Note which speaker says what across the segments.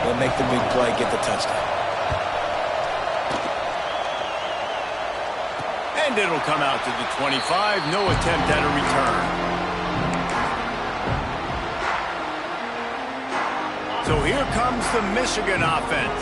Speaker 1: and make the big play, get the touchdown.
Speaker 2: And it'll come out to the 25. No attempt at a return. So here comes the Michigan offense.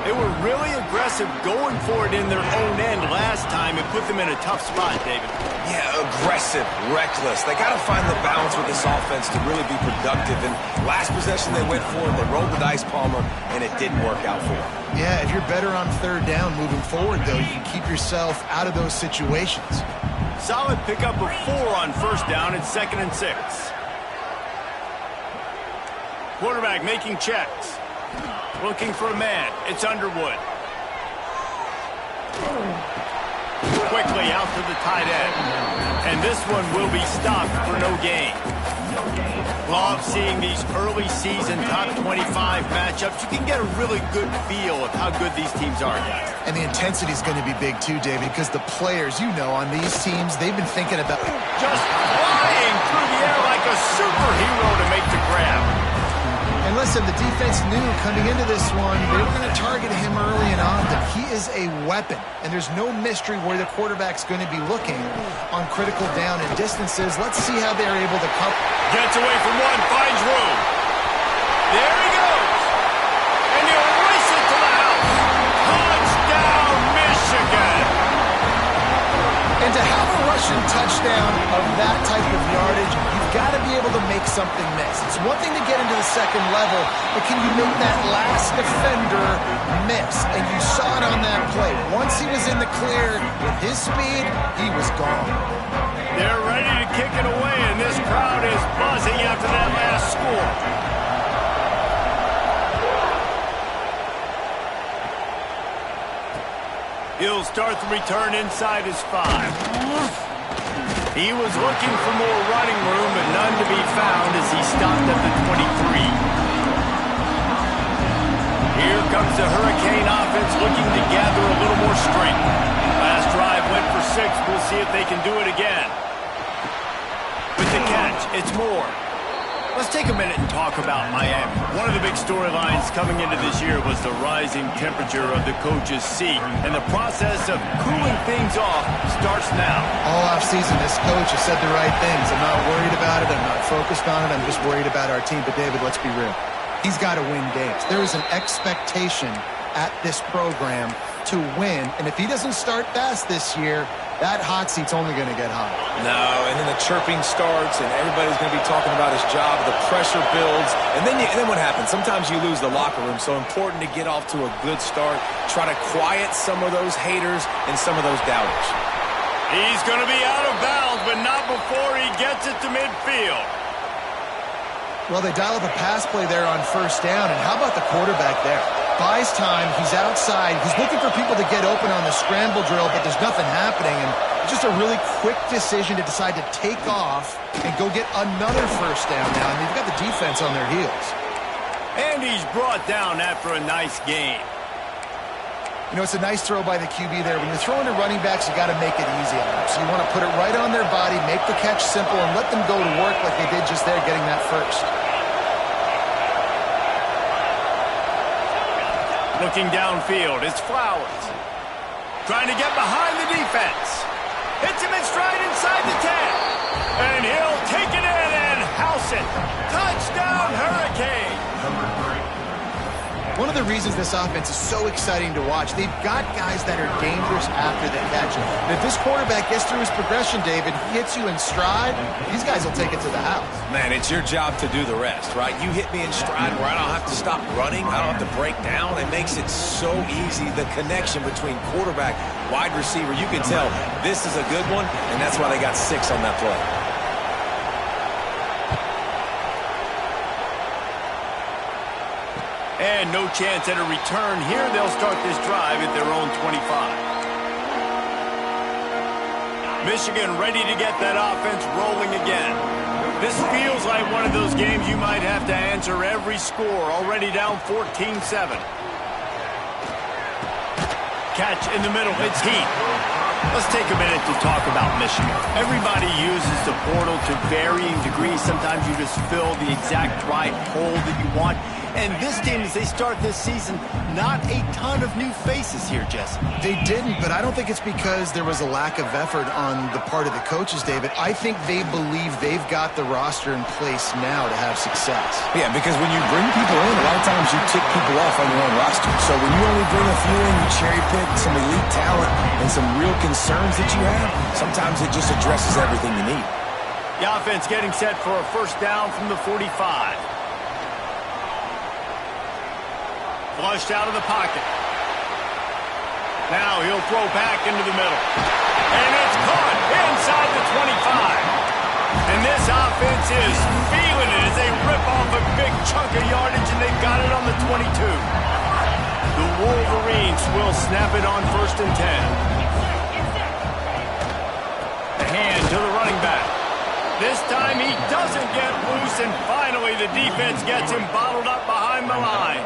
Speaker 2: They were really aggressive going for it in their own end last time. It put them in a tough spot, David.
Speaker 1: Yeah, aggressive, reckless. They got to find the balance with this offense to really be productive. And last possession they went for it, they rolled the dice, Palmer, and it didn't work out for them.
Speaker 3: Yeah, if you're better on third down moving forward, though, you can keep yourself out of those situations.
Speaker 2: Solid pickup of 4 on first down. It's 2nd and 6. Quarterback making checks. Looking for a man. It's Underwood. Quickly out to the tight end. And this one will be stopped for no gain. Love seeing these early season top 25 matchups. You can get a really good feel of how good these teams are, guys.
Speaker 3: And the intensity is going to be big too, David, because the players, you know, on these teams, they've been thinking about
Speaker 2: just flying through the air like a superhero to make the grab.
Speaker 3: And listen, the defense knew coming into this one, they were going to target him early and often. He is a weapon, and there's no mystery where the quarterback's going to be looking on critical down and distances. Let's see how they're able to cover.
Speaker 2: Gets away from one, finds room. There he goes. And he'll race it to the house. Touchdown, Michigan.
Speaker 3: And to have a rushing touchdown of that type of yardage, you've got to be able to make something miss. It's one thing to get into the second level, but can you make that last defender miss? And you saw it on that play. Once he was in the clear with his speed, he was gone.
Speaker 2: They're ready to kick it away, and this crowd is buzzing after that last score. He'll start the return inside his 5. He was looking for more running room, but none to be found as he stopped at the 23. Here comes the Hurricane offense looking to gather a little more strength. Last drive went for 6. We'll see if they can do it again. With the catch, it's Moore. Let's take a minute and talk about Miami. One of the big storylines coming into this year was the rising temperature of the coach's seat, and the process of cooling things off starts now.
Speaker 3: All offseason, this coach has said the right things. I'm not worried about it. I'm not focused on it. I'm just worried about our team. But, David, let's be real. He's got to win games. There is an expectation at this program to win, and if he doesn't start fast this year, that hot seat's only going to get hot.
Speaker 1: No, and then the chirping starts, and everybody's going to be talking about his job. The pressure builds, and then what happens? Sometimes you lose the locker room, so important to get off to a good start. Try to quiet some of those haters and some of those doubters.
Speaker 2: He's going to be out of bounds, but not before he gets it to midfield.
Speaker 3: Well, they dial up a pass play there on first down, and how about the quarterback there? Buys time, he's outside, he's looking for people to get open on the scramble drill, but there's nothing happening, and just a really quick decision to decide to take off and go get another first down now, and they've got the defense on their heels.
Speaker 2: And he's brought down after a nice gain.
Speaker 3: You know, it's a nice throw by the QB there. When you're throwing to running backs, you got to make it easy on them. So you want to put it right on their body, make the catch simple, and let them go to work like they did just there, getting that first.
Speaker 2: Looking downfield, it's Flowers. Trying to get behind the defense. Hits him in stride inside the 10. And he'll take it in and house it. Touchdown, Hurricane.
Speaker 3: One of the reasons this offense is so exciting to watch, they've got guys that are dangerous after the catch. And if this quarterback gets through his progression, David, he hits you in stride, these guys will take it to the house.
Speaker 1: Man, it's your job to do the rest, right? You hit me in stride where I don't have to stop running. I don't have to break down. It makes it so easy. The connection between quarterback, wide receiver, you can tell this is a good one, and that's why they got 6 on that play.
Speaker 2: And no chance at a return here. They'll start this drive at their own 25. Michigan ready to get that offense rolling again. This feels like one of those games you might have to answer every score. Already down 14-7. Catch in the middle. It's Heath. Let's take a minute to talk about Michigan. Everybody uses the portal to varying degrees. Sometimes you just fill the exact right hole that you want. And this team, as they start this season, not a ton of new faces here, Jesse.
Speaker 3: They didn't, but I don't think it's because there was a lack of effort on the part of the coaches, David. I think they believe they've got the roster in place now to have success.
Speaker 1: Yeah, because when you bring people in, a lot of times you tick people off on your own roster. So when you only bring a few in, you cherry pick some elite talent and some real concerns that you have, sometimes it just addresses everything you need.
Speaker 2: The offense getting set for a first down from the 45. Flushed out of the pocket. Now he'll throw back into the middle. And it's caught inside the 25. And this offense is feeling it as they rip off a big chunk of yardage, and they've got it on the 22. The Wolverines will snap it on 1st and 10. The hand to the running back. This time he doesn't get loose, and finally the defense gets him bottled up behind the line.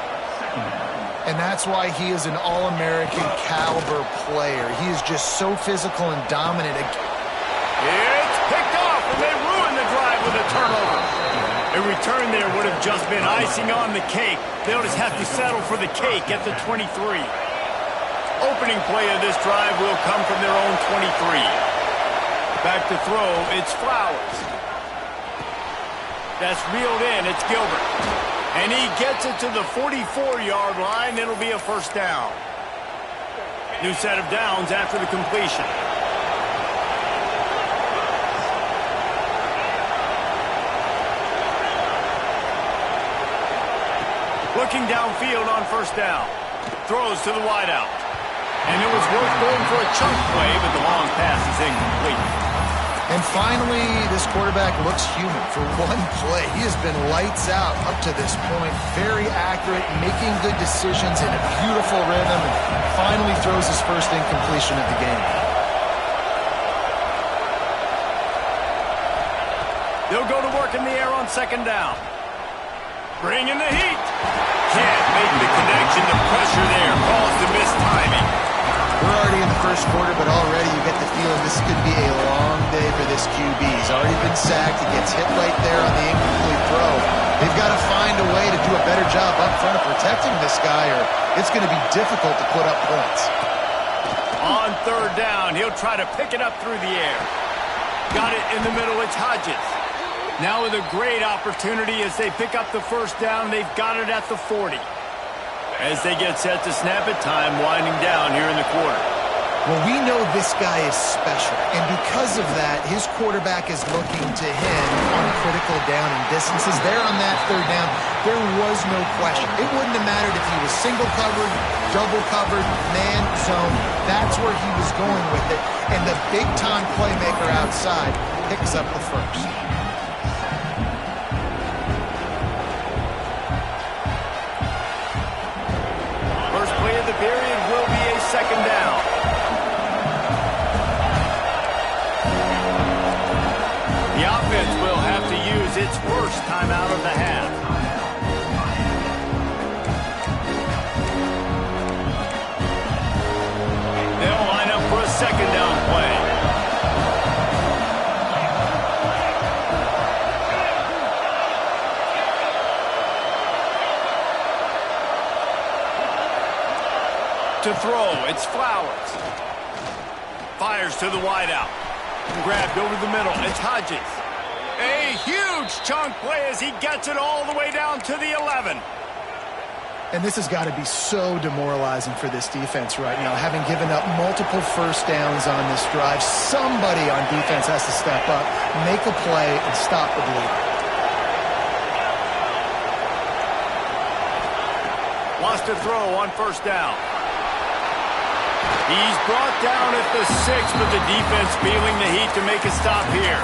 Speaker 3: And that's why he is an All-American caliber player. He is just so physical and dominant.
Speaker 2: It's picked off, and they ruin the drive with a turnover. A return there would have just been icing on the cake. They'll just have to settle for the cake at the 23. Opening play of this drive will come from their own 23. Back to throw, it's Flowers. That's reeled in, it's Gilbert. And he gets it to the 44-yard line. It'll be a first down. New set of downs after the completion. Looking downfield on first down. Throws to the wideout. And it was worth going for a chunk play, but the long pass is incomplete.
Speaker 3: And finally, this quarterback looks human for one play. He has been lights out up to this point. Very accurate, making good decisions in a beautiful rhythm, and finally throws his first incompletion of the game.
Speaker 2: They'll go to work in the air on 2nd down. Bring in the heat. Can't make the connection. The pressure there caused the missed timing.
Speaker 3: We're already in the first quarter, but already you get the feeling this could be a long day for this QB. He's already been sacked. He gets hit right there on the incomplete throw. They've got to find a way to do a better job up front of protecting this guy, or it's going to be difficult to put up points.
Speaker 2: On 3rd down, he'll try to pick it up through the air. Got it in the middle, it's Hodges. Now with a great opportunity as they pick up the first down, they've got it at the 40. As they get set to snap it, time winding down here in the quarter.
Speaker 3: Well, we know this guy is special, and because of that, his quarterback is looking to him on critical down and distances. There on that 3rd down, there was no question. It wouldn't have mattered if he was single covered, double covered, man, zone. That's where he was going with it, and the big-time playmaker outside picks up the first.
Speaker 2: First play of the period will be a 2nd down. The offense will have to use its first timeout of the half. They'll line up for a 2nd down play. To throw, it's Flowers. Fires to the wideout. Grabbed over the middle, it's Hodges. A huge chunk play as he gets it all the way down to the 11.
Speaker 3: And this has got to be so demoralizing for this defense right now. Having given up multiple first downs on this drive, somebody on defense has to step up, make a play, and stop the bleeding.
Speaker 2: Lost a throw on first down. He's brought down at the 6, but the defense feeling the heat to make a stop here.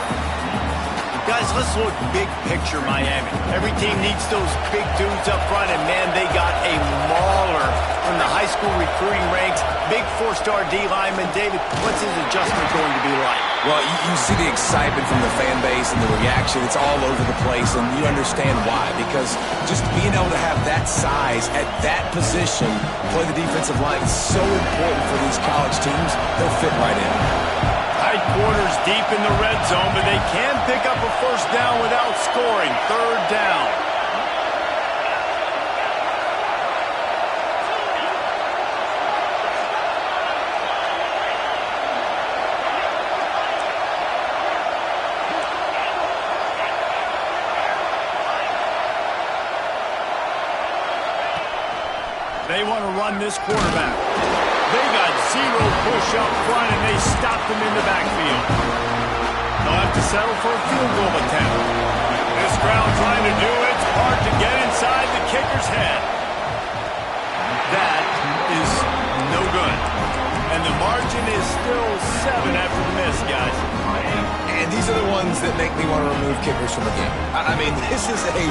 Speaker 2: Guys, let's look big picture Miami. Every team needs those big dudes up front, and man, they got a mauler from the high school recruiting ranks. Big 4-star D lineman. David, what's his adjustment going to be like?
Speaker 1: Well, you see the excitement from the fan base and the reaction. It's all over the place, and you understand why. Because just being able to have that size at that position, play the defensive line, is so important for these college teams. They'll fit right in.
Speaker 2: Tight quarters deep in the red zone, but they can pick up a first down without scoring. Third down. They want to run this quarterback. They got zero push up front, and they stopped him in the backfield. They'll have to settle for a field goal attempt. This crowd trying to do it. It's hard to get inside the kicker's head. That is no good. And the margin is still 7 after the miss, guys.
Speaker 1: And these are the ones that make me want to remove kickers from the game. I mean, this is a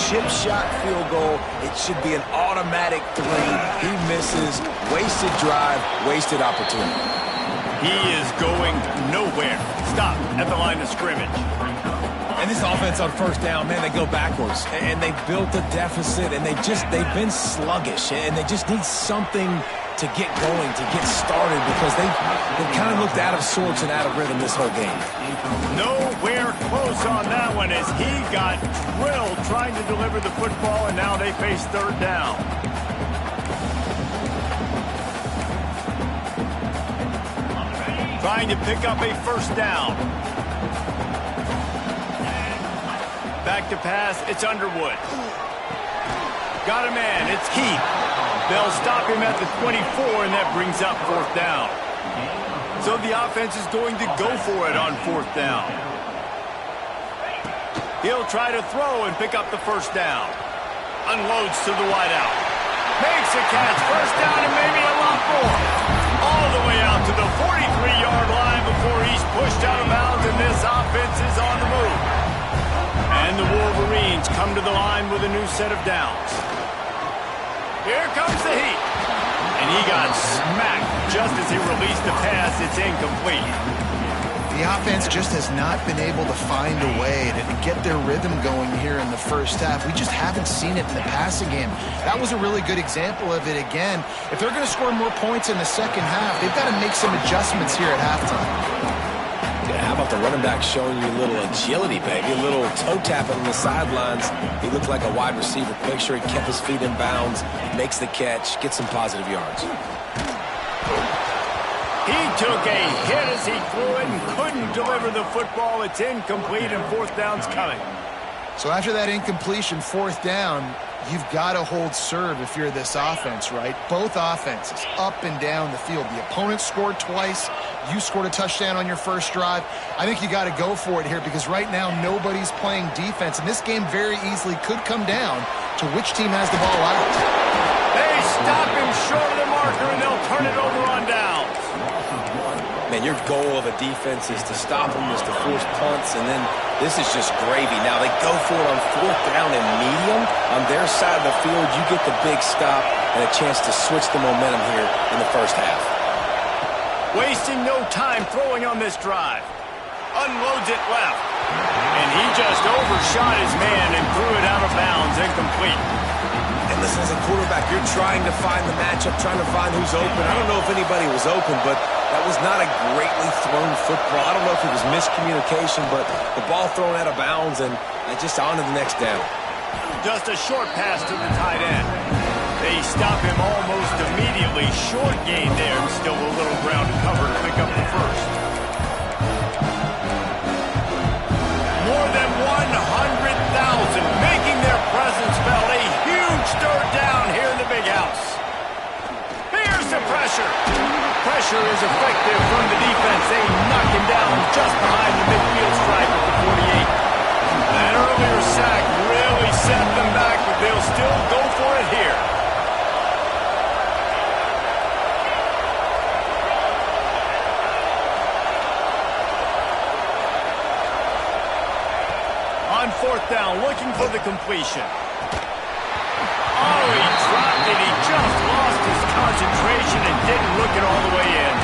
Speaker 1: chip shot field goal. It should be an automatic 3. He misses. Wasted drive, wasted opportunity.
Speaker 2: He is going nowhere. Stop at the line of scrimmage.
Speaker 1: And this offense on first down, man, they go backwards. And they built a deficit, and they've been sluggish. And they just need something to get going, to get started, because they kind of looked out of sorts and out of rhythm this whole game.
Speaker 2: Nowhere close on that one as he got drilled trying to deliver the football, and now they face third down. Trying to pick up a first down. Back to pass, it's Underwood. Got a man, it's Heath. They'll stop him at the 24, and that brings up fourth down. So the offense is going to go for it on fourth down. He'll try to throw and pick up the first down. Unloads to the wideout. Makes a catch, first down, and maybe a lot more. All the way out to the 43-yard line before he's pushed out of bounds, and this offense is on the move. And the Wolverines come to the line with a new set of downs. Here comes the Heat. And he got smacked just as he released the pass. It's incomplete.
Speaker 3: The offense just has not been able to find a way to get their rhythm going here in the first half. We just haven't seen it in the passing game. That was a really good example of it again. If they're going to score more points in the second half, they've got to make some adjustments here at halftime.
Speaker 1: Yeah, how about the running back showing you a little agility, baby? A little toe tapping on the sidelines. He looked like a wide receiver picture. He kept his feet in bounds, makes the catch, gets some positive yards.
Speaker 2: He took a hit as he threw it and couldn't deliver the football. It's incomplete, and fourth down's coming.
Speaker 3: So after that incompletion, fourth down, you've got to hold serve if you're this offense, right? Both offenses, up and down the field. The opponent scored twice. You scored a touchdown on your first drive. I think you got to go for it here because right now nobody's playing defense, and this game very easily could come down to which team has the ball out.
Speaker 2: They stop him short of the marker, and they'll turn it over on downs.
Speaker 1: Man, your goal of a defense is to stop them, is to force punts, and then this is just gravy. Now they go for it on fourth down and medium. On their side of the field, you get the big stop and a chance to switch the momentum here in the first half.
Speaker 2: Wasting no time throwing on this drive. Unloads it left. And he just overshot his man and threw it out of bounds, incomplete.
Speaker 1: And listen, as a quarterback, you're trying to find the matchup, trying to find who's open. I don't know if anybody was open, but that was not a greatly thrown football. I don't know if it was miscommunication, but the ball thrown out of bounds and just on to the next down.
Speaker 2: Just a short pass to the tight end. They stop him almost immediately. Short gain there, and still a little ground to cover to pick up the first. More than 100,000 making their presence felt. A huge third down here in the big house. Here's the pressure. Pressure is effective from the defense. They knock him down just behind the midfield stripe at the 48. That earlier sack really set them back, but they'll still go for it here. On fourth down, looking for the completion. Oh, he dropped it. He just lost his concentration and didn't look it all the way in.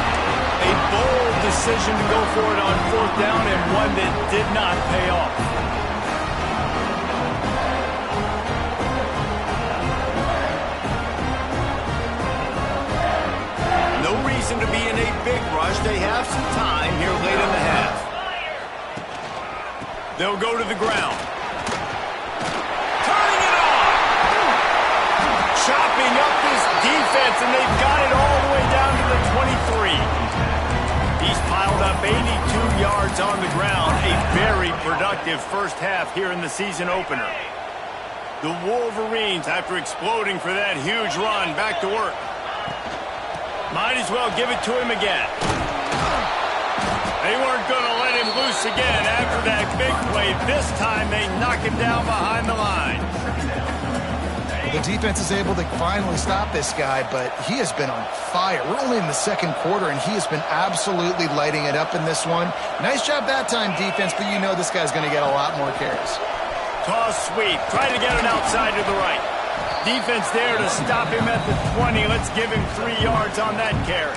Speaker 2: A bold decision to go for it on fourth down and one that did not pay off. No reason to be in a big rush. They have some time here late in the half. They'll go to the ground. Turning it on! Chopping up this defense, and they've got it all the way down to the 23. He's piled up 82 yards on the ground. A very productive first half here in the season opener. The Wolverines, after exploding for that huge run, back to work. Might as well give it to him again. They weren't going to let him loose again after that big play. This time they knock him down behind the line.
Speaker 3: The defense is able to finally stop this guy, but he has been on fire. We're only in the second quarter, and he has been absolutely lighting it up in this one. Nice job that time, defense, but you know this guy's going to get a lot more carries.
Speaker 2: Toss sweep. Try to get it outside to the right. Defense there to stop him at the 20. Let's give him 3 yards on that carry.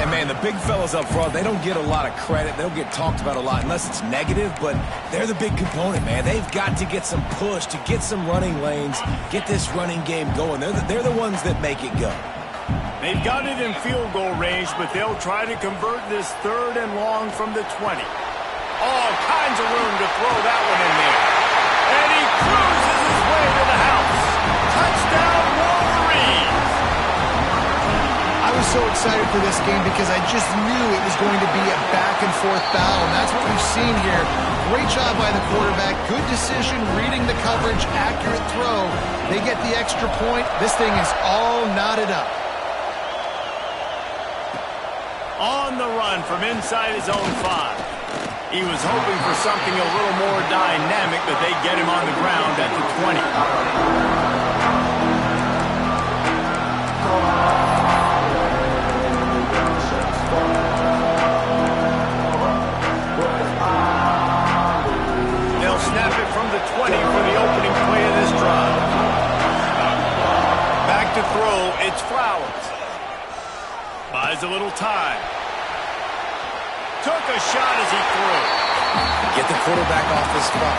Speaker 1: And, man, the big fellas up front, they don't get a lot of credit. They don't get talked about a lot unless it's negative, but they're the big component, man. They've got to get some push, to get some running lanes, get this running game going. They're the ones that make it go.
Speaker 2: They've got it in field goal range, but they'll try to convert this 3rd and long from the 20. All kinds of room to throw that one in there. And he cruises his way to the house. Touchdown, Wolverines!
Speaker 3: I was so excited for this game because I just knew it was going to be a back-and-forth battle, and that's what we've seen here. Great job by the quarterback. Good decision, reading the coverage, accurate throw. They get the extra point. This thing is all knotted up.
Speaker 2: On the run from inside his own 5. He was hoping for something a little more dynamic, but they get him on the ground at the 20. They'll snap it from the 20 for the opening play of this drive. Back to throw, it's Flowers. Buys a little time. Took a shot as he threw.
Speaker 1: Get the quarterback off his spot.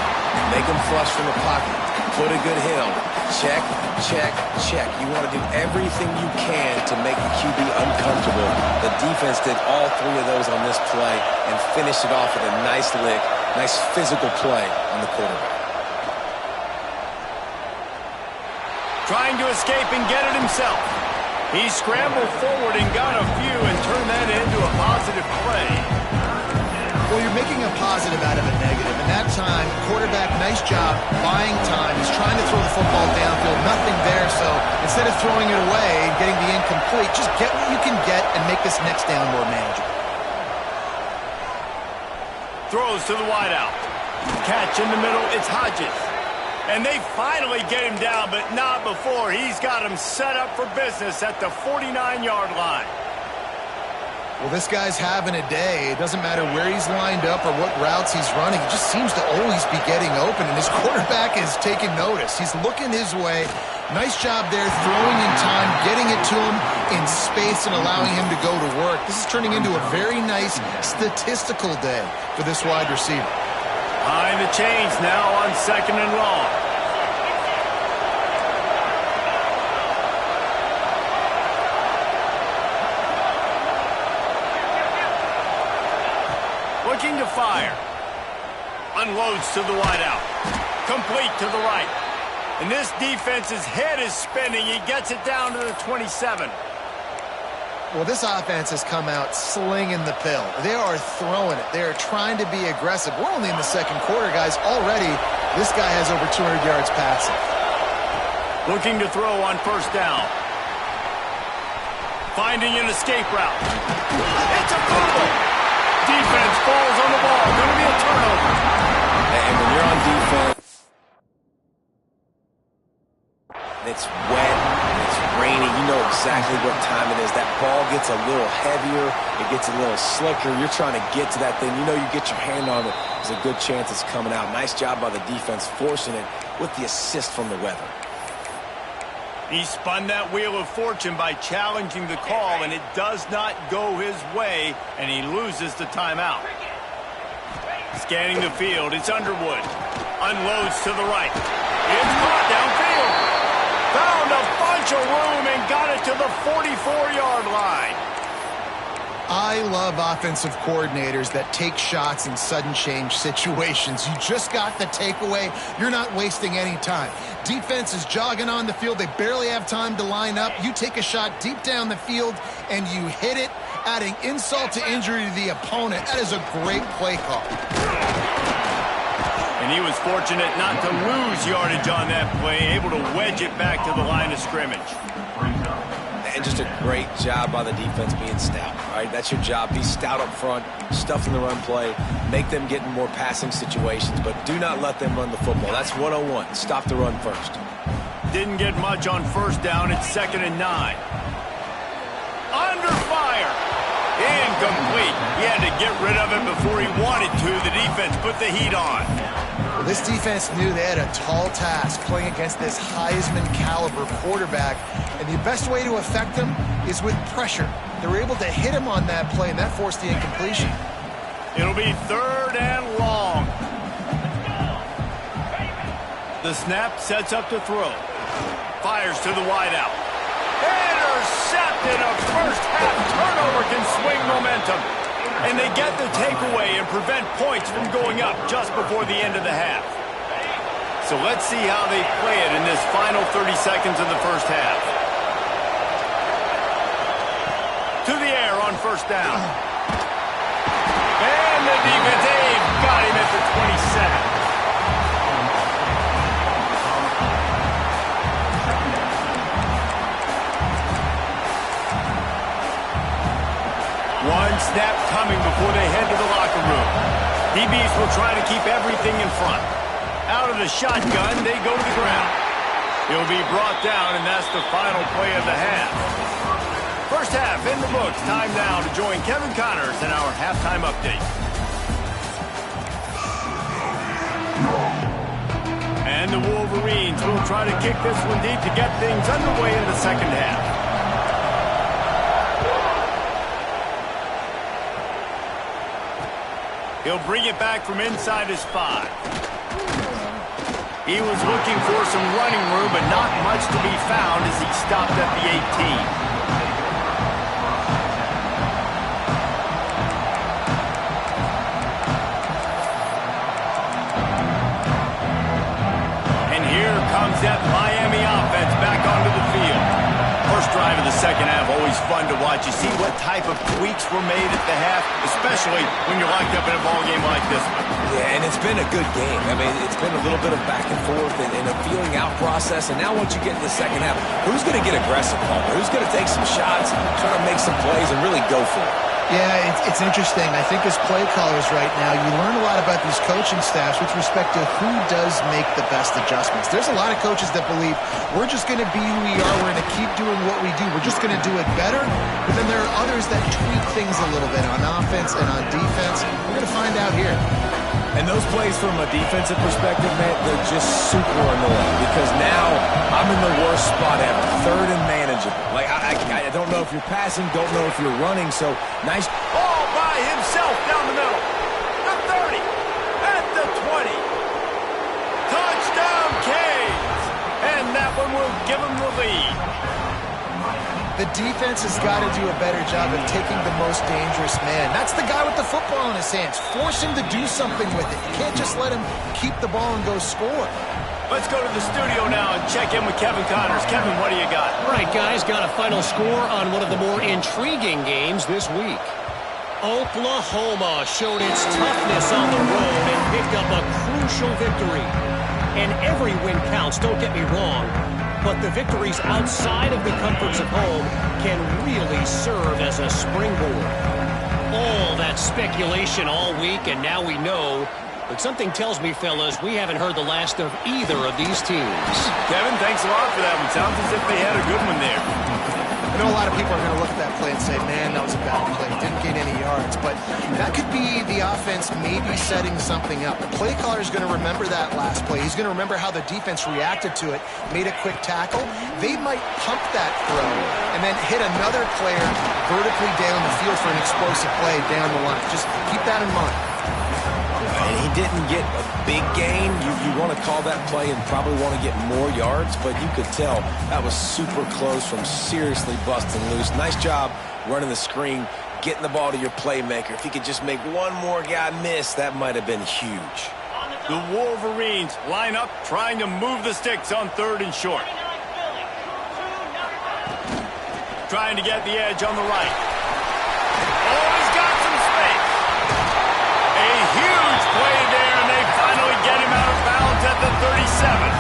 Speaker 1: Make him flush from the pocket. Put a good hit on him. Check, check, check. You want to do everything you can to make the QB uncomfortable. The defense did all 3 of those on this play and finished it off with a nice lick, nice physical play on the quarterback.
Speaker 2: Trying to escape and get it himself. He scrambled forward and got a few and turned that into a positive play.
Speaker 3: Well, you're making a positive out of a negative. And that time, quarterback, nice job, buying time. He's trying to throw the football downfield. Nothing there, so instead of throwing it away and getting the incomplete, just get what you can get and make this next down more manageable.
Speaker 2: Throws to the wideout. Catch in the middle, it's Hodges. And they finally get him down, but not before. He's got him set up for business at the 49-yard line.
Speaker 3: Well, this guy's having a day. It doesn't matter where he's lined up or what routes he's running. He just seems to always be getting open, and his quarterback is taking notice. He's looking his way. Nice job there, throwing in time, getting it to him in space and allowing him to go to work. This is turning into a very nice statistical day for this wide receiver.
Speaker 2: Behind the chains now on 2nd and long. Looking to fire. Unloads to the wideout. Complete to the right. And this defense's head is spinning. He gets it down to the 27.
Speaker 3: Well, this offense has come out slinging the pill. They are throwing it. They are trying to be aggressive. We're only in the second quarter, guys. Already, this guy has over 200 yards passing.
Speaker 2: Looking to throw on 1st down. Finding an escape route. It's a fumble. Defense falls on the ball. Going to be a turnover.
Speaker 1: And when you're on defense, it's wet, it's rainy, you know exactly what time it is. That ball gets a little heavier, it gets a little slicker. You're trying to get to that thing. You know you get your hand on it, there's a good chance it's coming out. Nice job by the defense forcing it with the assist from the weather.
Speaker 2: He spun that wheel of fortune by challenging the call, and it does not go his way, and he loses the timeout. Scanning the field, it's Underwood. Unloads to the right. It's caught downfield. Found a bunch of room and got it to the 44-yard line.
Speaker 3: I love offensive coordinators that take shots in sudden change situations. You just got the takeaway. You're not wasting any time. Defense is jogging on the field. They barely have time to line up. You take a shot deep down the field, and you hit it, adding insult to injury to the opponent. That is a great play call.
Speaker 2: And he was fortunate not to lose yardage on that play, able to wedge it back to the line of scrimmage.
Speaker 1: And just a great job by the defense being stout, right? That's your job. Be stout up front, stuff in the run play, make them get in more passing situations, but do not let them run the football. That's 101. Stop the run first.
Speaker 2: Didn't get much on first down. It's 2nd and 9. Under fire. Incomplete. He had to get rid of it before he wanted to. The defense put the heat on.
Speaker 3: Well, this defense knew they had a tall task playing against this Heisman-caliber quarterback, and the best way to affect him is with pressure. They were able to hit him on that play, and that forced the incompletion.
Speaker 2: It'll be 3rd and long. The snap sets up to throw. Fires to the wideout. Intercepted. A first-half turnover can swing momentum. And they get the takeaway and prevent points from going up just before the end of the half. So let's see how they play it in this final 30 seconds of the first half. To the air on first down. And the defense, they've got him at the 27. One snap coming before they head to the locker room. DBs will try to keep everything in front. Out of the shotgun, they go to the ground. He'll be brought down, and that's the final play of the half. First half in the books. Time now to join Kevin Connors in our halftime update. And the Wolverines will try to kick this one deep to get things underway in the second half. He'll bring it back from inside his 5. He was looking for some running room, but not much to be found as he stopped at the 18. And here comes that Miami offense back onto the field. First drive of the second half, always fun to watch. You see what type of tweaks were made at the half, especially when you're locked up in a ball game like this one.
Speaker 1: Yeah, and it's been a good game. I mean, it's been a little bit of back and forth and a feeling out process. And now once you get in the second half, who's going to get aggressive, Palmer? Who's going to take some shots, try to make some plays, and really go for it?
Speaker 3: Yeah, it's interesting. I think as play callers right now, you learn a lot about these coaching staffs with respect to who does make the best adjustments. There's a lot of coaches that believe we're just going to be who we are. We're going to keep doing what we do. We're just going to do it better. But then there are others that tweak things a little bit on offense and on defense. We're going to find out here.
Speaker 1: And those plays from a defensive perspective, man, they're just super annoying because now I'm in the worst spot ever. 3rd and manageable. Like, I don't know if you're passing, don't know if you're running, so nice.
Speaker 2: All by himself down the middle. The 30. At the 20. Touchdown, Canes. And that one will give him the lead.
Speaker 3: The defense has got to do a better job of taking the most dangerous man. That's the guy with the football in his hands. Force him to do something with it. You can't just let him keep the ball and go score.
Speaker 2: Let's go to the studio now and check in with Kevin Connors. Kevin, what do you got?
Speaker 4: All right, guys, got a final score on one of the more intriguing games this week. Oklahoma showed its toughness on the road and picked up a crucial victory. And every win counts, don't get me wrong. But the victories outside of the comforts of home can really serve as a springboard. All that speculation all week, and now we know. But something tells me, fellas, we haven't heard the last of either of these teams.
Speaker 2: Kevin, thanks a lot for that one. Sounds as if they had a good one there.
Speaker 3: know a lot of people are going to look at that play and say, man, that was a bad play. Didn't gain any yards. But that could be the offense maybe setting something up. The play caller is going to remember that last play. He's going to remember how the defense reacted to it, made a quick tackle. They might pump that throw and then hit another player vertically down the field for an explosive play down the line. Just keep that in mind.
Speaker 1: And he didn't get a big gain. You want to call that play and probably want to get more yards, but you could tell that was super close from seriously busting loose. Nice job running the screen, getting the ball to your playmaker. If he could just make one more guy miss, that might have been huge.
Speaker 2: The Wolverines line up trying to move the sticks on 3rd and short. Trying to get the edge on the right. Oh, he's got some space. A huge play there, and they finally get him out of bounds at the 37.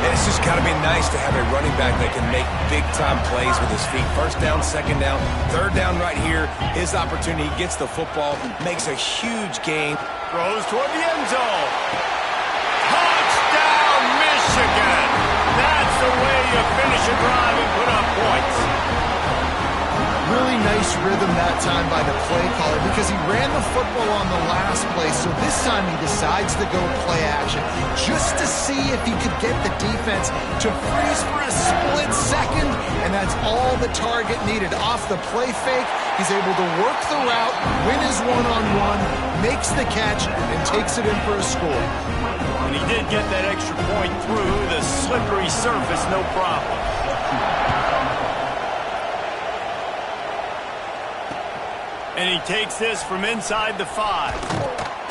Speaker 1: And it's just got to be nice to have a running back that can make big-time plays with his feet. 1st down, 2nd down, 3rd down right here. His opportunity, gets the football, makes a huge gain.
Speaker 2: Throws toward the end zone. Touchdown, Michigan! That's the way you finish a drive and put up points.
Speaker 3: Really nice rhythm that time by the play caller because he ran the football on the last play, so this time he decides to go play action just to see if he could get the defense to freeze for a split second, and that's all the target needed. Off the play fake, he's able to work the route, win his one-on-one, makes the catch, and takes it in for a score.
Speaker 2: And he did get that extra point through the slippery surface, no problem. And he takes this from inside the 5.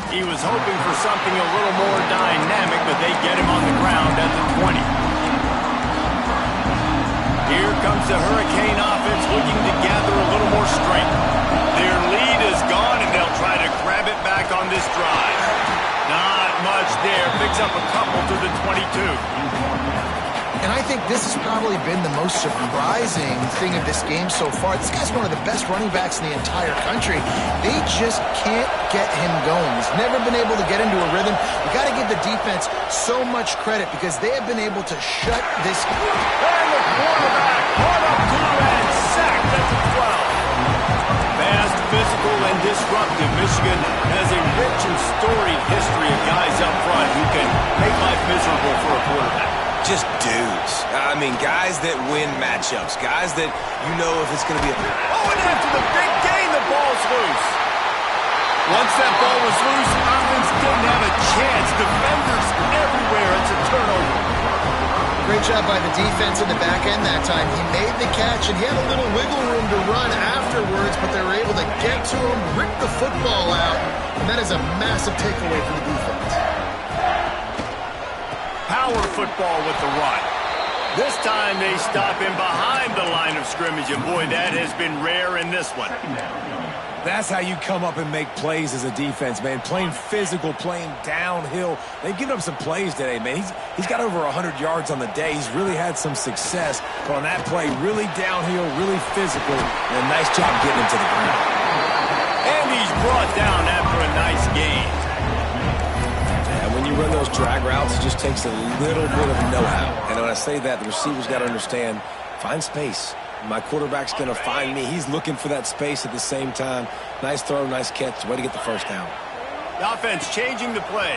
Speaker 2: He was hoping for something a little more dynamic, but they get him on the ground at the 20. Here comes the Hurricane offense looking to gather a little more strength. Their lead is gone, and they'll try to grab it back on this drive. Not much there. Picks up a couple to the 22.
Speaker 3: And I think this has probably been the most surprising thing of this game so far. This guy's one of the best running backs in the entire country. They just can't get him going. He's never been able to get into a rhythm. You got to give the defense so much credit because they have been able to shut this.
Speaker 2: And the quarterback caught up to and sacked at the 12. Fast, physical, and disruptive. Michigan has a rich and storied history of guys up front who can make life miserable for a quarterback.
Speaker 1: Just dudes. I mean, guys that win matchups. Guys that you know if it's going to be a...
Speaker 2: Oh, and after the big gain, the ball's loose. Once that ball was loose, offense didn't have a chance. Defenders everywhere. It's a turnover.
Speaker 3: Great job by the defense in the back end that time. He made the catch, and he had a little wiggle room to run afterwards, but they were able to get to him, rip the football out, and that is a massive takeaway for the defense.
Speaker 2: Power football with the run. This time they stop him behind the line of scrimmage, and boy, that has been rare in this one.
Speaker 1: That's how you come up and make plays as a defense, man. Playing physical, playing downhill. They've given up some plays today, man. He's got over 100 yards on the day. He's really had some success. But on that play, really downhill, really physical, and a nice job getting him to the ground.
Speaker 2: And he's brought down after a nice gain.
Speaker 1: When you run those drag routes, it just takes a little bit of know-how. And when I say that, the receiver's got to understand, find space. My quarterback's going to find me. He's looking for that space at the same time. Nice throw, nice catch. Way to get the 1st down.
Speaker 2: The offense changing the play.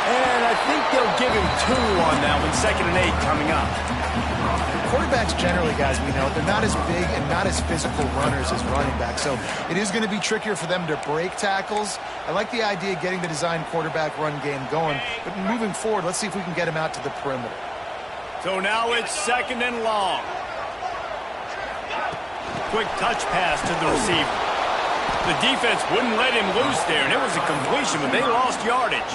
Speaker 2: And I think they'll give him 2 on that one. 2nd and 8 coming up.
Speaker 3: Quarterbacks generally, guys, we know, they're not as big and not as physical runners as running backs, so it is going to be trickier for them to break tackles. I like the idea of getting the design quarterback run game going, but moving forward, let's see if we can get him out to the perimeter.
Speaker 2: So now it's 2nd and long. Quick touch pass to the receiver. The defense wouldn't let him loose there, and it was a completion, but they lost yardage.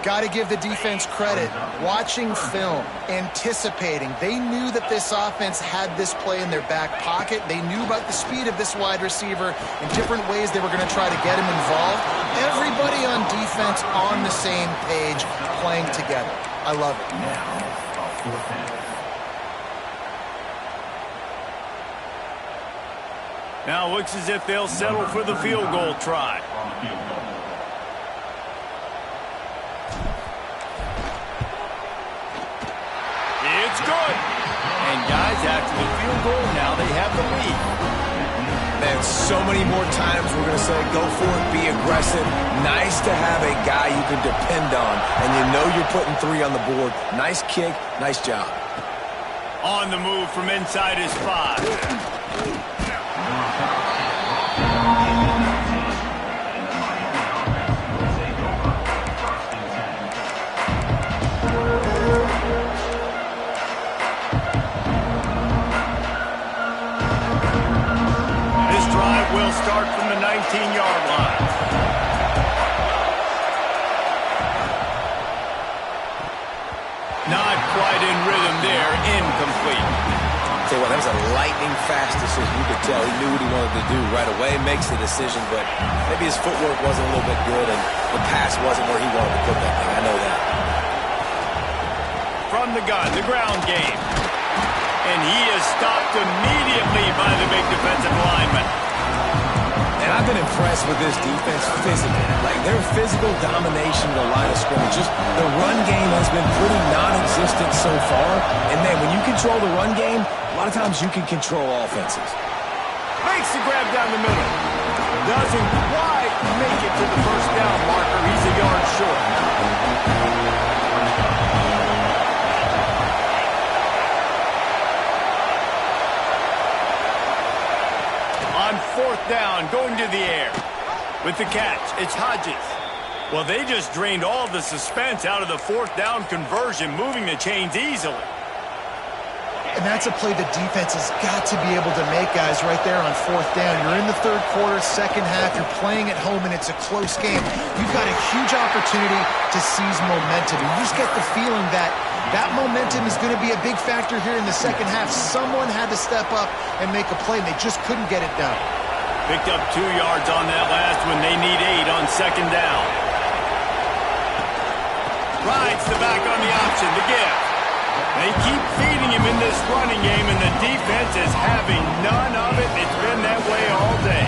Speaker 3: Got to give the defense credit. Watching film, anticipating. They knew that this offense had this play in their back pocket. They knew about the speed of this wide receiver and different ways they were going to try to get him involved. Everybody on defense on the same page, playing together. I love it.
Speaker 2: Now looks as if they'll settle for the field goal try. It's good. points after the field goal. Now they have the lead.
Speaker 1: Man, so many more times we're going to say, go for it, be aggressive. Nice to have a guy you can depend on, and you know you're putting 3 on the board. Nice kick, nice job.
Speaker 2: On the move from inside his 5. This drive will start from the 19-yard line. Not quite in rhythm there. Incomplete.
Speaker 1: Tell you what, that was a lightning-fast decision. You could tell he knew what he wanted to do right away, makes the decision, but maybe his footwork wasn't a little bit good, and the pass wasn't where he wanted to put that thing. I know that.
Speaker 2: From the gun, the ground game. And he is stopped immediately by the big defensive lineman.
Speaker 1: And I've been impressed with this defense physically. Like, their physical domination of the line of scrimmage, just the run game has been pretty non-existent so far. And, man, when you control the run game, a lot of times you can control offenses.
Speaker 2: Makes the grab down the middle. Doesn't quite make it to the first down marker. He's a yard short. On 4th down, going to the air. With the catch, it's Hodges. Well, they just drained all the suspense out of the 4th down conversion, moving the chains easily.
Speaker 3: And that's a play the defense has got to be able to make, guys, right there on 4th down. You're in the 3rd quarter, 2nd half. You're playing at home, and it's a close game. You've got a huge opportunity to seize momentum. You just get the feeling that that momentum is going to be a big factor here in the 2nd half. Someone had to step up and make a play, and they just couldn't get it done.
Speaker 2: Picked up 2 yards on that last one. They need 8 on 2nd down. Rides the back on the option, the give. They keep feeding him in this running game, and the defense is having none of it. It's been that way all day.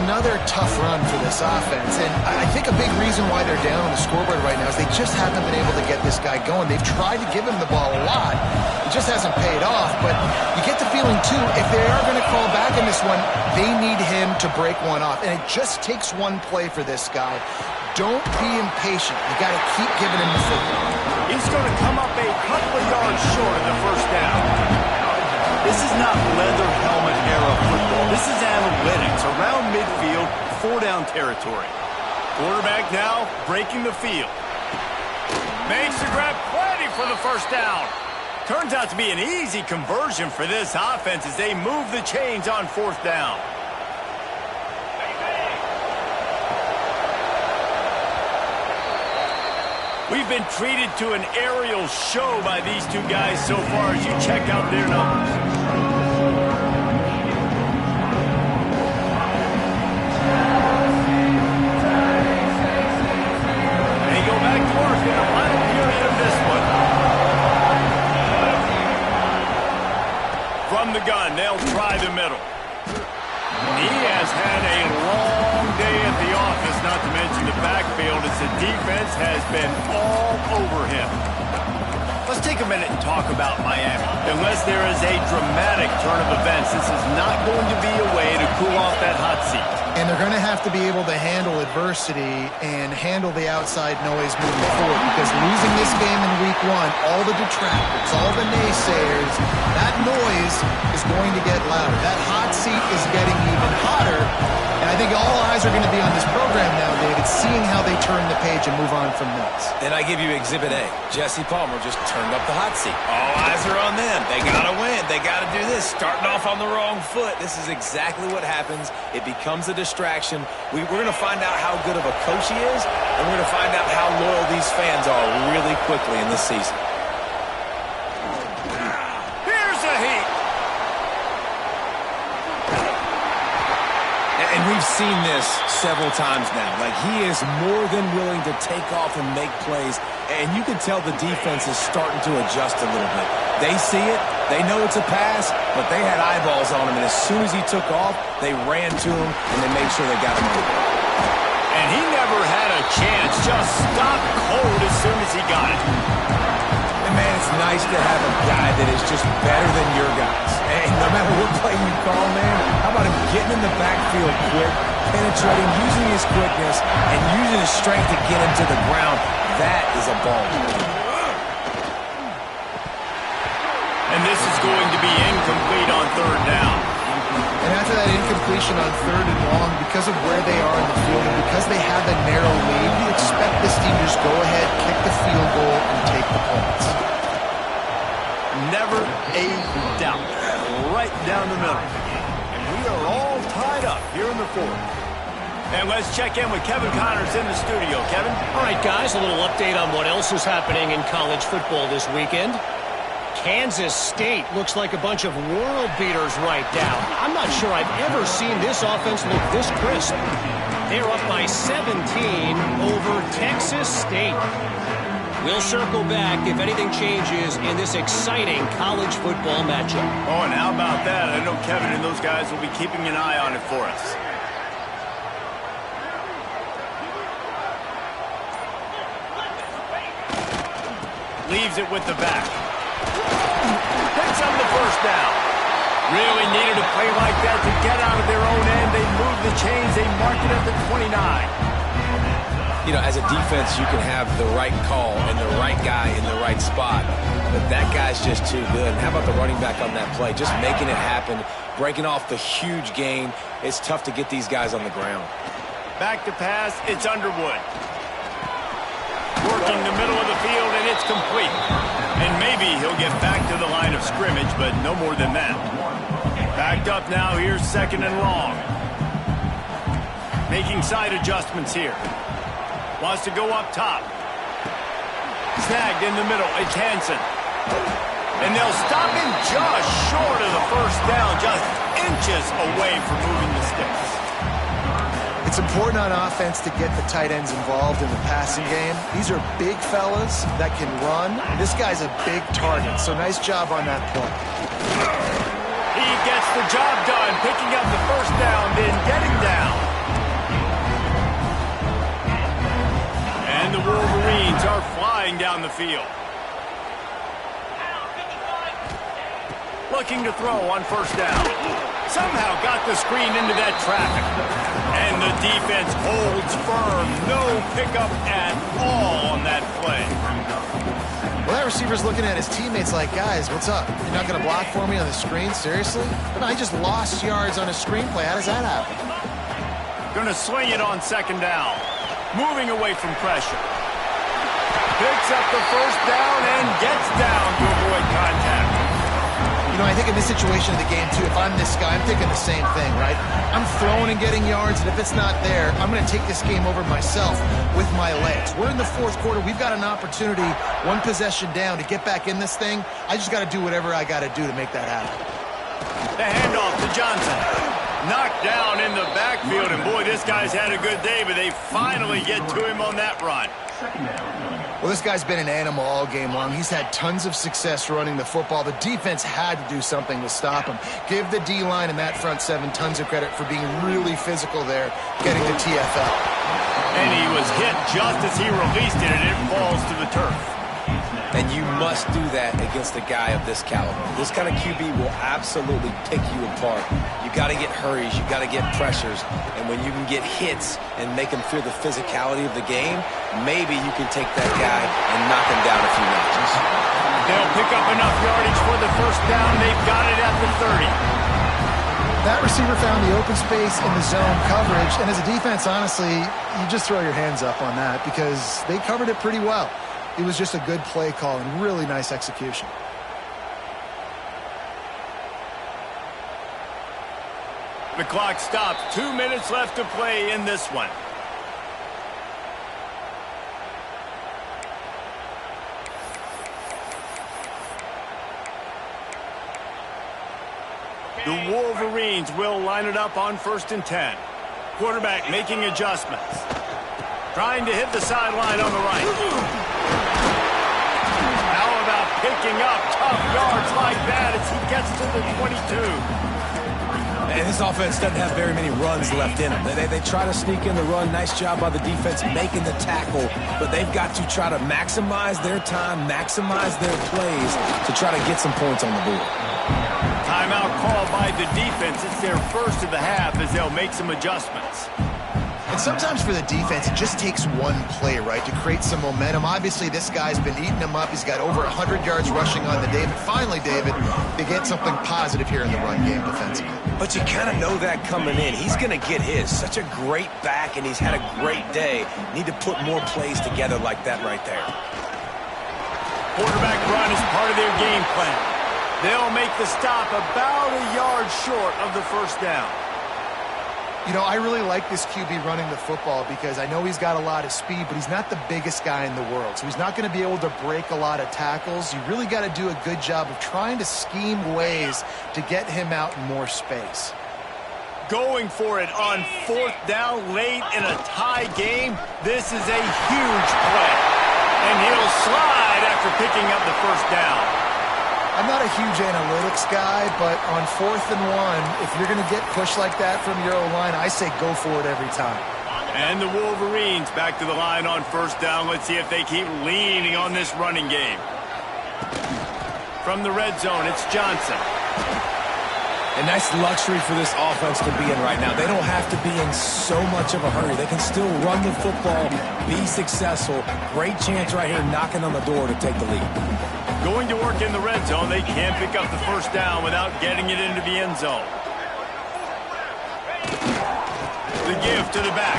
Speaker 3: Another tough run for this offense, and I think a big reason why they're down on the scoreboard right now is they just haven't been able to get this guy going. They've tried to give him the ball a lot. It just hasn't paid off, but you get the feeling, too, if they are going to call back in this one, they need him to break one off, and it just takes one play for this guy. Don't be impatient. You got to keep giving him the football.
Speaker 2: He's going to come up a couple of yards short of the first down. This is not leather helmet era football. This is analytics around midfield, 4-down territory. Quarterback now breaking the field. Makes the grab, plenty for the first down. Turns out to be an easy conversion for this offense as they move the chains on 4th down. We've been treated to an aerial show by these 2 guys so far as you check out their numbers. They go back to work in the final period of this one. From the gun, they'll try the middle. He has had a long day at the office, not to mention the backfield, as the defense has been all over him. Let's take a minute and talk about Miami. Unless there is a dramatic turn of events, this is not going to be a way to cool off that hot seat.
Speaker 3: And they're going to have to be able to handle adversity and handle the outside noise moving forward, because losing this game in week 1, all the detractors, all the naysayers, that noise is going to get louder. That hot seat is getting even hotter. And I think all eyes are going to be on this program now, David, seeing how they turn the page and move on from this.
Speaker 1: And I give you Exhibit A. Jesse Palmer just turned up the hot seat. All eyes are on them. They got to win. They got to do this. Starting off on the wrong foot. This is exactly what happens. It becomes a distraction. We're going to find out how good of a coach he is, and we're going to find out how loyal these fans are really quickly in this season.
Speaker 2: Here's a heat.
Speaker 1: And we've seen this several times now. Like, he is more than willing to take off and make plays. And you can tell the defense is starting to adjust a little bit. They see it. They know it's a pass, but they had eyeballs on him. And as soon as he took off, they ran to him, and they made sure they got him over.
Speaker 2: And he never had a chance. Just stopped cold as soon as he got it.
Speaker 1: And, man, it's nice nice to have a guy that is just better than your guys. And no matter what play you call, man, how about him getting in the backfield quick, penetrating, using his quickness, and using his strength to get him to the ground? That is a ball.
Speaker 2: And this is going to be incomplete on third down.
Speaker 3: And after that incompletion on third and long, because of where they are in the field and because they have a narrow lead, you expect this team to just go ahead, kick the field goal, and take the points.
Speaker 2: Never a doubt. Right down the middle. And we are all tied up here in the fourth. And let's check in with Kevin Connors in the studio. Kevin?
Speaker 4: All right, guys, a little update on what else is happening in college football this weekend. Kansas State looks like a bunch of world beaters right now. I'm not sure I've ever seen this offense look this crisp. They're up by 17 over Texas State. We'll circle back if anything changes in this exciting college football matchup.
Speaker 2: Oh, and how about that? I know Kevin and those guys will be keeping an eye on it for us. Leaves it with the back. Picks up the first down. Really needed a play like that to get out of their own end. They move the chains. They mark it at the 29.
Speaker 1: You know, as a defense, you can have the right call and the right guy in the right spot, but that guy's just too good. And how about the running back on that play? Just making it happen, breaking off the huge gain. It's tough to get these guys on the ground.
Speaker 2: Back to pass. It's Underwood. Working the middle of the field, and it's complete. And maybe he'll get back to the line of scrimmage, but no more than that. Backed up now. Here's second and long. Making side adjustments here. Wants to go up top. Snagged in the middle. It's Hansen. And they'll stop him just short of the first down, just inches away from moving the sticks.
Speaker 3: It's important on offense to get the tight ends involved in the passing game. These are big fellas that can run. This guy's a big target, so nice job on that play.
Speaker 2: He gets the job done, picking up the first down, then getting down. And the Wolverines are flying down the field. Looking to throw on first down. Somehow got the screen into that traffic. And the defense holds firm. No pickup at all on that play.
Speaker 3: Well, that receiver's looking at his teammates like, guys, what's up? You're not going to block for me on the screen? Seriously? But I just lost yards on a screenplay. How does that happen?
Speaker 2: Going to swing it on second down. Moving away from pressure. Picks up the first down and gets down to avoid contact.
Speaker 3: You know, I think in this situation of the game, too, if I'm this guy, I'm thinking the same thing, right? I'm throwing and getting yards, and if it's not there, I'm going to take this game over myself with my legs. We're in the fourth quarter. We've got an opportunity, one possession down, to get back in this thing. I just got to do whatever I got to do to make that happen.
Speaker 2: The handoff to Johnson. Knocked down in the backfield, and boy, this guy's had a good day, but they finally get to him on that run.
Speaker 3: Well, this guy's been an animal all game long. He's had tons of success running the football. The defense had to do something to stop him. Give the D-line and that front seven tons of credit for being really physical there, getting the TFL.
Speaker 2: And he was hit just as he released it, and it falls to the turf.
Speaker 1: And you must do that against a guy of this caliber. This kind of QB will absolutely pick you apart. You got to get hurries, you got to get pressures, and when you can get hits and make him feel the physicality of the game, maybe you can take that guy and knock him down a few notches.
Speaker 2: They'll pick up enough yardage for the first down. They've got it at the 30.
Speaker 3: That receiver found the open space in the zone coverage, and as a defense, honestly, you just throw your hands up on that because they covered it pretty well. It was just a good play call and really nice execution.
Speaker 2: The clock stops. 2 minutes left to play in this one. The Wolverines will line it up on 1st and 10. Quarterback making adjustments. Trying to hit the sideline on the right. How about picking up tough yards like that as he gets to the 22?
Speaker 1: And this offense doesn't have very many runs left in them. They try to sneak in the run. Nice job by the defense making the tackle, but they've got to try to maximize their time, maximize their plays to try to get some points on the board.
Speaker 2: Timeout called by the defense. It's their first of the half as they'll make some adjustments.
Speaker 3: And sometimes for the defense, it just takes one play, right, to create some momentum. Obviously, this guy's been eating them up. He's got over 100 yards rushing on the day. But finally, David, they get something positive here in the run game defensively.
Speaker 1: But you kind of know that coming in. He's going to get his. Such a great back, and he's had a great day. Need to put more plays together like that right there.
Speaker 2: Quarterback run is part of their game plan. They'll make the stop about a yard short of the first down.
Speaker 3: You know, I really like this QB running the football because I know he's got a lot of speed, but he's not the biggest guy in the world. So he's not going to be able to break a lot of tackles. You really got to do a good job of trying to scheme ways to get him out in more space.
Speaker 2: Going for it on fourth down late in a tie game. This is a huge play. And he'll slide after picking up the first down.
Speaker 3: I'm not a huge analytics guy, but on 4th and 1, if you're going to get pushed like that from your O-line, I say go for it every time.
Speaker 2: And the Wolverines back to the line on first down. Let's see if they keep leaning on this running game. From the red zone, it's Johnson.
Speaker 1: A nice luxury for this offense to be in right now. They don't have to be in so much of a hurry. They can still run the football, be successful. Great chance right here knocking on the door to take the lead.
Speaker 2: Going to work in the red zone. They can't pick up the first down without getting it into the end zone. The give to the back.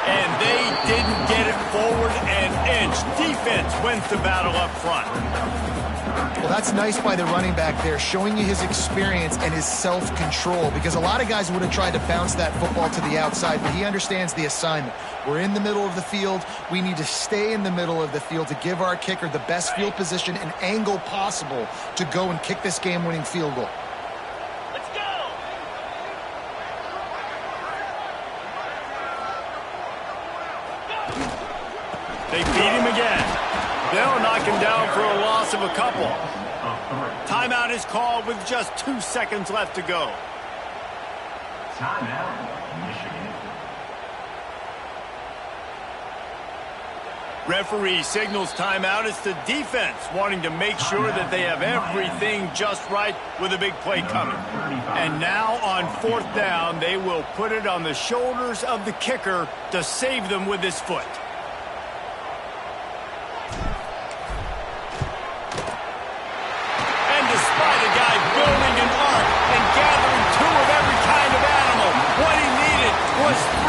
Speaker 2: And they didn't get it forward an inch. Defense wins the battle up front.
Speaker 3: Well, that's nice by the running back there, showing you his experience and his self-control, because a lot of guys would have tried to bounce that football to the outside, but he understands the assignment. We're in the middle of the field. We need to stay in the middle of the field to give our kicker the best field position and angle possible to go and kick this game-winning field goal.
Speaker 2: Let's go! They beat him again. They'll knock him down for a loss of a couple. Timeout is called with just 2 seconds left to go.
Speaker 5: Timeout, Michigan.
Speaker 2: Referee signals timeout. It's the defense wanting to make sure that they have everything just right with a big play coming. And now on fourth down, they will put it on the shoulders of the kicker to save them with his foot. Despite a guy building an ark and gathering 2 of every kind of animal, what he needed was 3